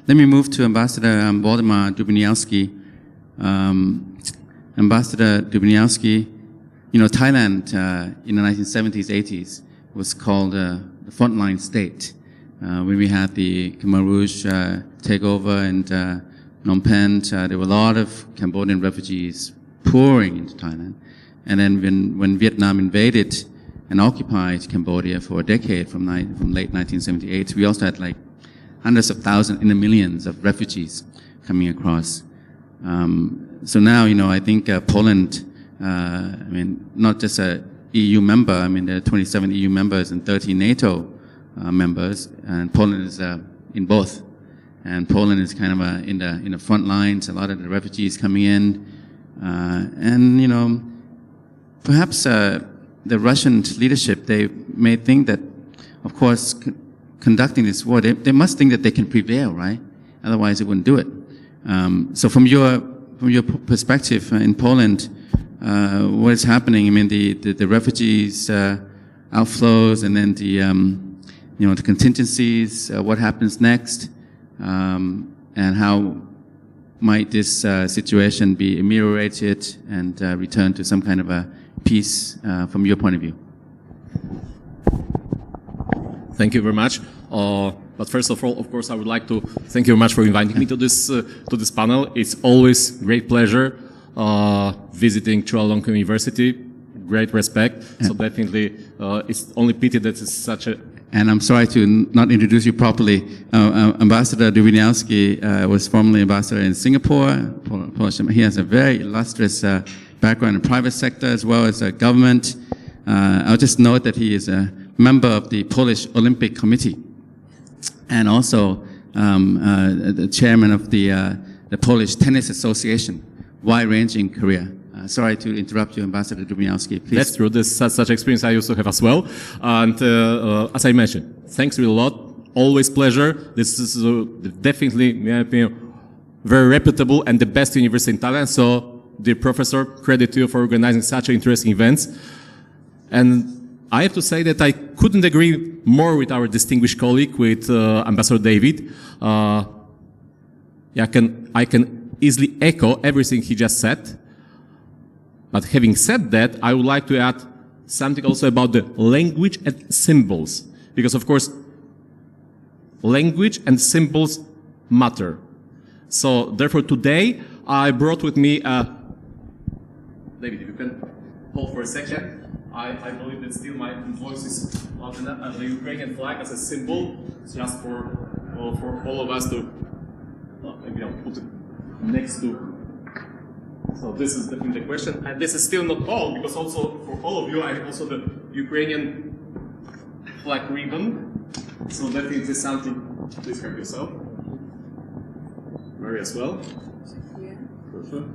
let me move to Ambassador Waldemar Dubaniowski. Ambassador Dubaniowski, you know, Thailand in the 1970s, 80s was called the frontline state. When we had the Khmer Rouge takeover and Phnom Penh, there were a lot of Cambodian refugees pouring into Thailand. And then when Vietnam invaded and occupied Cambodia for a decade from late 1978, we also had like hundreds of thousands and millions of refugees coming across. So now, you know, I think Poland, I mean, not just a EU member, I mean, there are 27 EU members and 30 NATO members, and Poland is in both. And Poland is kind of in the front lines, a lot of the refugees coming in. And, you know, perhaps the Russian leadership, they may think that, of course, conducting this war, they must think that they can prevail, right? Otherwise, they wouldn't do it. So from your perspective in Poland, what is happening? I mean, the refugees outflows, and then the you know, the contingencies. What happens next, and how might this situation be ameliorated and return to some kind of a peace from your point of view? Thank you very much. But first of all, of course, I would like to thank you very much for inviting me to this panel. It's always great pleasure visiting Chulalongkorn University. Great respect. So definitely, it's only pity that it's such a. And I'm sorry to not introduce you properly. Ambassador Dubaniowski was formerly ambassador in Singapore. He has a very illustrious background in private sector as well as government. I'll just note that he is a member of the Polish Olympic Committee, and also the chairman of the Polish Tennis Association, wide-ranging career. Sorry to interrupt you, Ambassador Dubaniowski. Please. That's true. This such experience I also have as well. And as I mentioned, thanks really a lot. Always pleasure. This is definitely, in my opinion, very reputable and the best university in Thailand. So, dear professor, credit to you for organizing such interesting events. And I have to say that I couldn't agree more with our distinguished colleague, with Ambassador David. I can easily echo everything he just said. But having said that, I would like to add something also about the language and symbols. Because, of course, language and symbols matter. So, therefore, today, I brought with me David, if you can hold for a second. I believe that still my voice is loud enough, and the Ukrainian flag as a symbol, just for all of us to, maybe I'll put it next to. So this is definitely the question, and this is still not all, because also for all of you, I have also the Ukrainian flag ribbon. So definitely something. Please help yourself. Mary as well. Yeah. Perfect.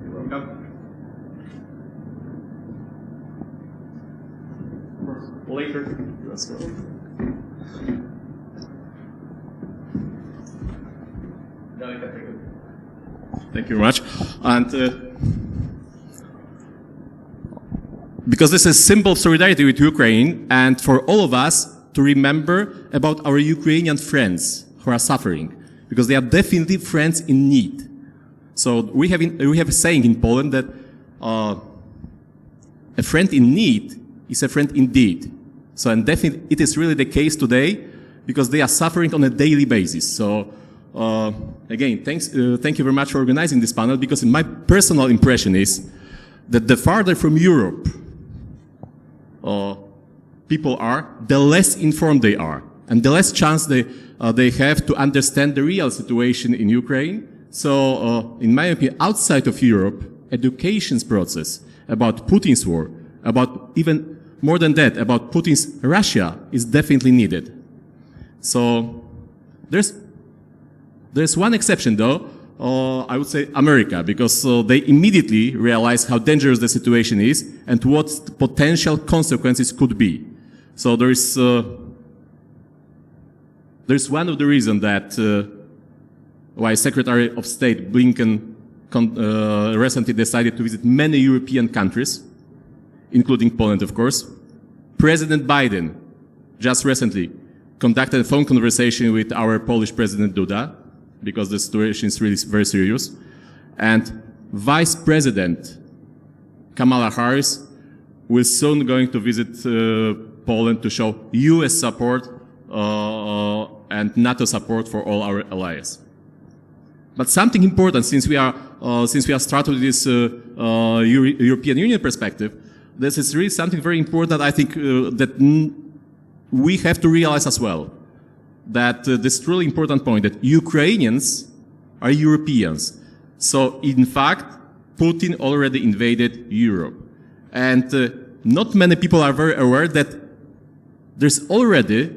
You're welcome. Later, you as well. Thank you very much. And because this is a symbol of solidarity with Ukraine, and for all of us to remember about our Ukrainian friends who are suffering, because they are definitely friends in need. So we have a saying in Poland that a friend in need is a friend indeed. So, and definitely it is really the case today, because they are suffering on a daily basis. So, again, thank you very much for organizing this panel, because my personal impression is that the farther from Europe people are, the less informed they are, and the less chance they have to understand the real situation in Ukraine. So, in my opinion, outside of Europe, education's process about Putin's war, about even more than that, about Putin's Russia, is definitely needed. So, there's one exception, though. I would say America, because they immediately realize how dangerous the situation is and what potential consequences could be. So there's one of the reasons that why Secretary of State Blinken recently decided to visit many European countries, including Poland, of course. President Biden just recently conducted a phone conversation with our Polish President Duda, because the situation is really very serious. And Vice President Kamala Harris will soon going to visit Poland to show US support and NATO support for all our allies. But something important, since we are started with this European Union perspective, this is really something very important. I think that we have to realize as well that this really important point that Ukrainians are Europeans. So in fact, Putin already invaded Europe, and not many people are very aware that there's already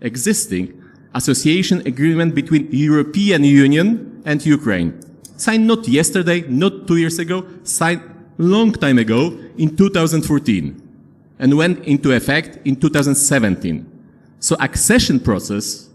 existing association agreement between European Union and Ukraine. Signed not yesterday, not 2 years ago, signed long time ago in 2014 and went into effect in 2017. So accession process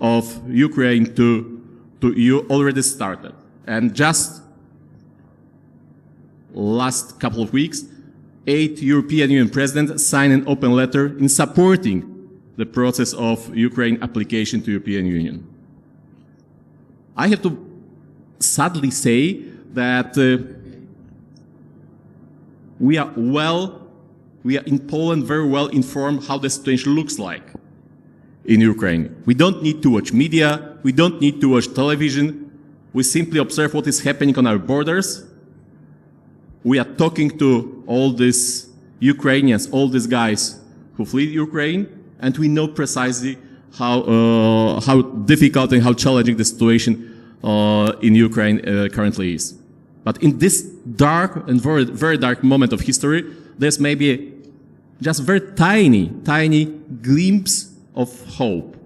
of Ukraine to EU already started. And just last couple of weeks, 8 European Union presidents signed an open letter in supporting the process of Ukraine application to European Union. I have to sadly say that we are in Poland very well informed how the situation looks like in Ukraine. We don't need to watch media, we don't need to watch television, we simply observe what is happening on our borders. We are talking to all these Ukrainians, all these guys who fled Ukraine, and we know precisely how difficult and how challenging the situation in Ukraine currently is. But in this dark and very, very dark moment of history, there's maybe just very tiny glimpse of hope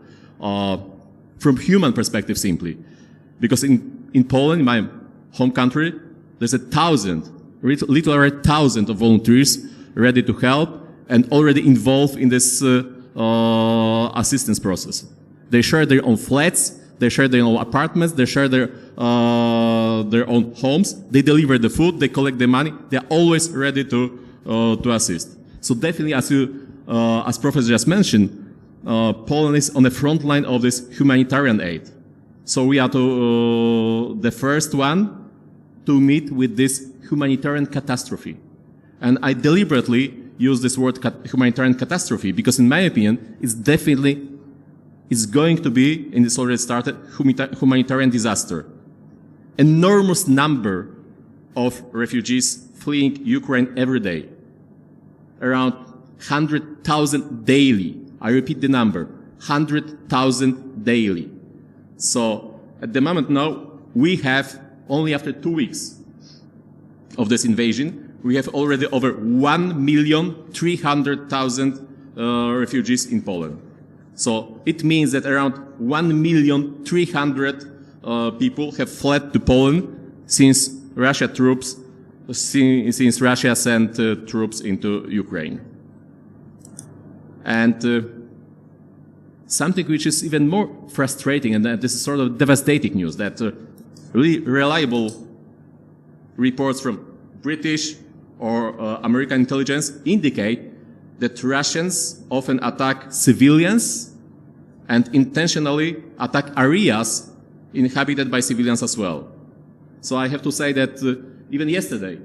from human perspective simply. Because in Poland, in my home country, there's literally 1,000 of volunteers ready to help and already involved in this assistance process. They share their own flats, they share their own apartments, they share their own homes, they deliver the food, they collect the money, they're always ready to assist. So definitely, as Professor just mentioned, Poland is on the front line of this humanitarian aid. So we are the first one to meet with this humanitarian catastrophe. And I deliberately use this word humanitarian catastrophe because in my opinion, it's going to be, and it's already started, humanitarian disaster. Enormous number of refugees fleeing Ukraine every day. Around 100,000 daily. I repeat the number, 100,000 daily. So at the moment now, we have, only after 2 weeks of this invasion, we have already over 1,300,000 refugees in Poland. So it means that around 1,300,000 people have fled to Poland since Russia sent troops into Ukraine. And something which is even more frustrating, and this is sort of devastating news, that really reliable reports from British or American intelligence indicate that Russians often attack civilians and intentionally attack areas inhabited by civilians as well. So I have to say that even yesterday,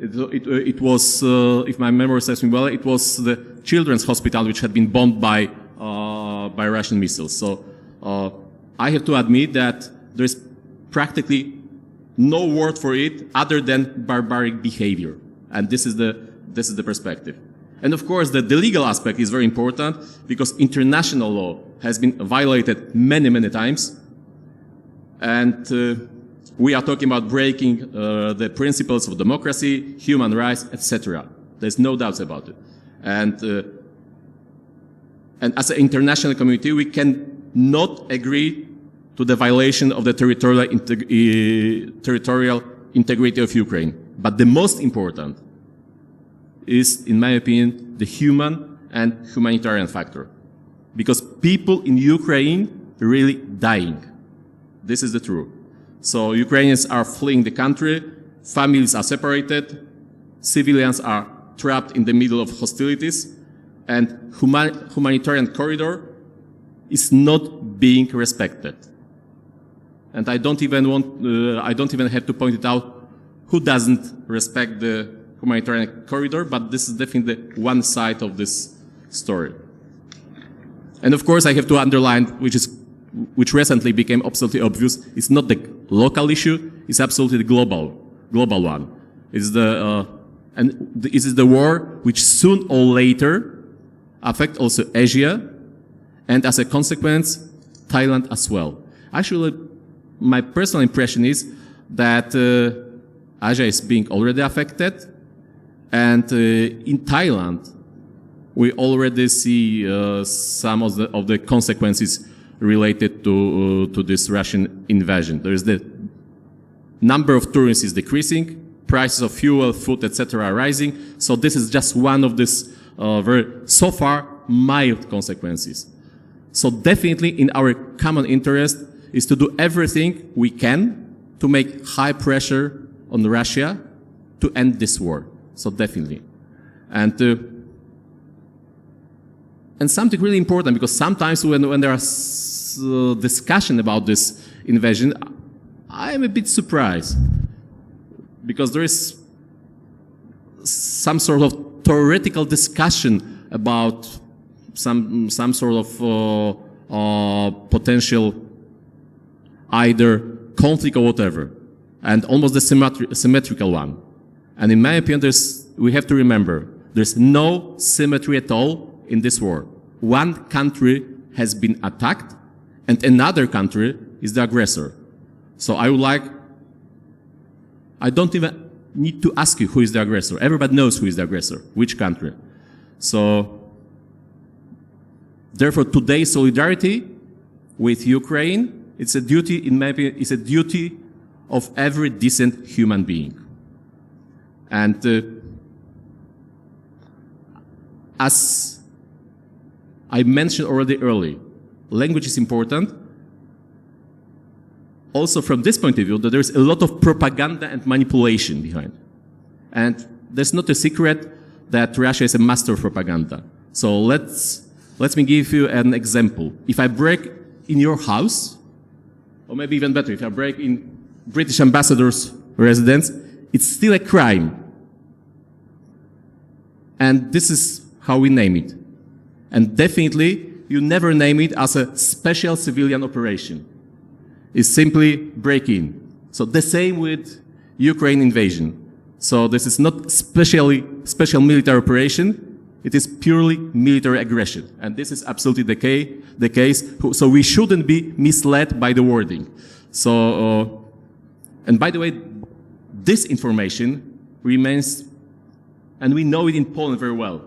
it was, if my memory serves me well, it was the children's hospital which had been bombed by Russian missiles. So I have to admit that there is practically no word for it other than barbaric behavior, and this is the perspective. And of course, the legal aspect is very important because international law has been violated many times, and we are talking about breaking the principles of democracy, human rights, etc. There's no doubts about it. And as an international community, we can not agree to the violation of the territorial integrity of Ukraine. But the most important is, in my opinion, the human and humanitarian factor. Because people in Ukraine are really dying. This is the truth. So Ukrainians are fleeing the country, families are separated, civilians are trapped in the middle of hostilities, and humanitarian corridor is not being respected. And I don't even have to point it out who doesn't respect the humanitarian corridor, but this is definitely one side of this story. And of course, I have to underline, which recently became absolutely obvious, it's not the local issue, it's absolutely the global one. It's this is the war which soon or later affect also Asia, and as a consequence, Thailand as well. Actually, my personal impression is that Asia is being already affected, and in Thailand, we already see some of the consequences related to this Russian invasion. There is the number of tourists is decreasing, prices of fuel, food, etc. are rising. So this is just one of these so far mild consequences. So definitely in our common interest is to do everything we can to make high pressure on Russia to end this war. So definitely. And something really important, because sometimes when there is discussion about this invasion, I am a bit surprised, because there is some sort of theoretical discussion about some sort of potential either conflict or whatever, and almost the symmetrical one. And in my opinion, we have to remember, there's no symmetry at all in this war. One country has been attacked, and another country is the aggressor. So I don't even need to ask you who is the aggressor. Everybody knows who is the aggressor, which country. So, therefore, today's solidarity with Ukraine, it's a duty, in my opinion, it's a duty of every decent human being. And as I mentioned already early, language is important. Also from this point of view, that there's a lot of propaganda and manipulation behind. And there's not a secret that Russia is a master of propaganda. So let me give you an example. If I break in your house, or maybe even better, if I break in British ambassador's residence, it's still a crime. And this is how we name it. And definitely, you never name it as a special civilian operation. It's simply break-in. So the same with Ukraine invasion. So this is not special military operation. It is purely military aggression. And this is absolutely the case. So we shouldn't be misled by the wording. So, and by the way, this information remains, and we know it in Poland very well,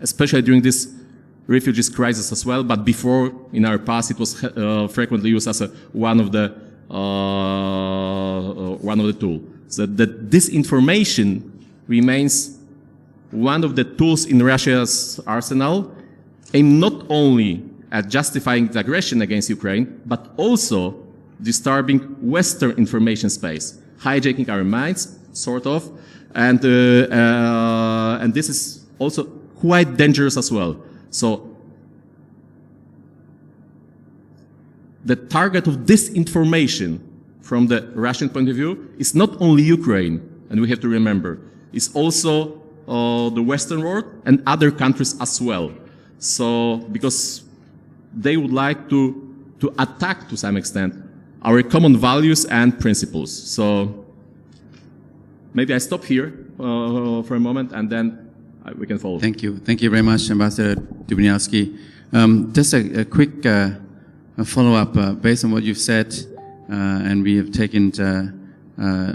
especially during this refugees crisis as well, but before, in our past, it was frequently used as one of the tools. So that this information remains one of the tools in Russia's arsenal, aimed not only at justifying the aggression against Ukraine, but also disturbing Western information space, hijacking our minds, sort of, and this is also quite dangerous as well. So the target of this information from the Russian point of view is not only Ukraine, and we have to remember, it's also the Western world and other countries as well. So because they would like to attack to some extent our common values and principles. So maybe I stop here for a moment, and then we can follow. Thank you. Thank you very much, Ambassador Dubaniowski. Just a quick follow-up based on what you've said, and we have taken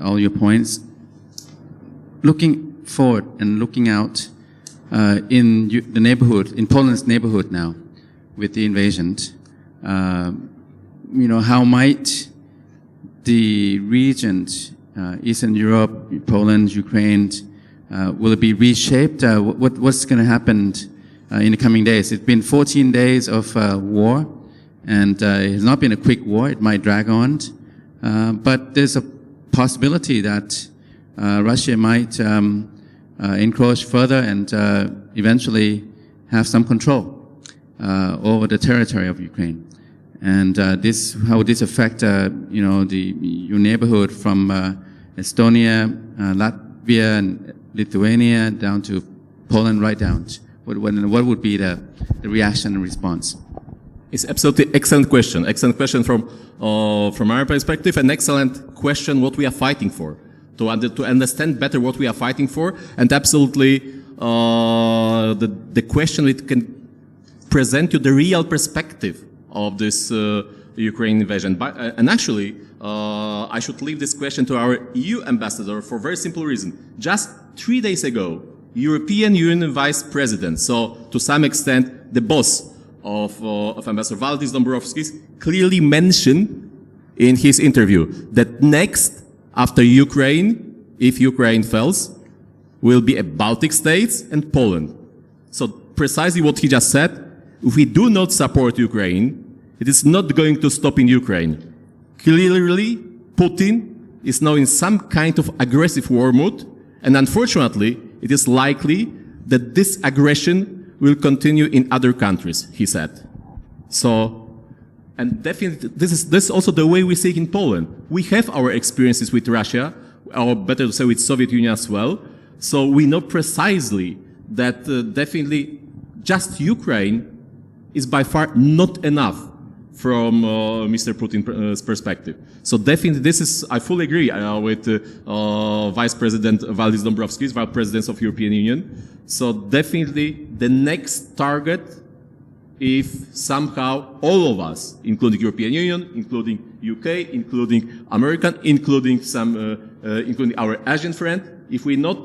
all your points. Looking forward and looking out in the neighborhood, in Poland's neighborhood now, with the invasion, how might the region, Eastern Europe, Poland, Ukraine, will it be reshaped? What's going to happen in the coming days? It's been 14 days of war, and it has not been a quick war. It might drag on, but there's a possibility that Russia might encroach further and eventually have some control over the territory of Ukraine. And how would this affect, your neighborhood from Estonia, Latvia, and Lithuania down to Poland, right down? What would be the reaction and response? It's absolutely excellent question. Excellent question from our perspective, an excellent question what we are fighting for, to understand better what we are fighting for, and absolutely the question it can present you the real perspective of this Ukraine invasion. And actually, I should leave this question to our EU ambassador for a very simple reason. Just 3 days ago, European Union Vice President, so to some extent the boss of Ambassador Valdis Dombrovskis, clearly mentioned in his interview that next, after Ukraine, if Ukraine fails, will be a Baltic states and Poland. So precisely what he just said, if we do not support Ukraine, it is not going to stop in Ukraine. Clearly, Putin is now in some kind of aggressive war mood, and unfortunately, it is likely that this aggression will continue in other countries, he said. So, and definitely, this is also the way we see it in Poland. We have our experiences with Russia, or better to say with Soviet Union as well. So we know precisely that definitely just Ukraine is by far not enough from Mr. Putin's perspective. So definitely this is, I fully agree with Vice President Valdis Dombrovskis, Vice President of European Union. So definitely the next target, if somehow all of us, including European Union, including UK, including American, including including our Asian friend, if we not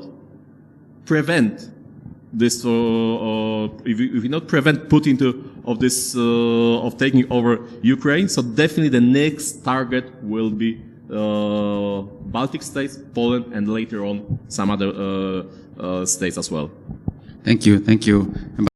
prevent this, if we not prevent Putin of taking over Ukraine, so definitely the next target will be Baltic states, Poland, and later on some other states as well. Thank you.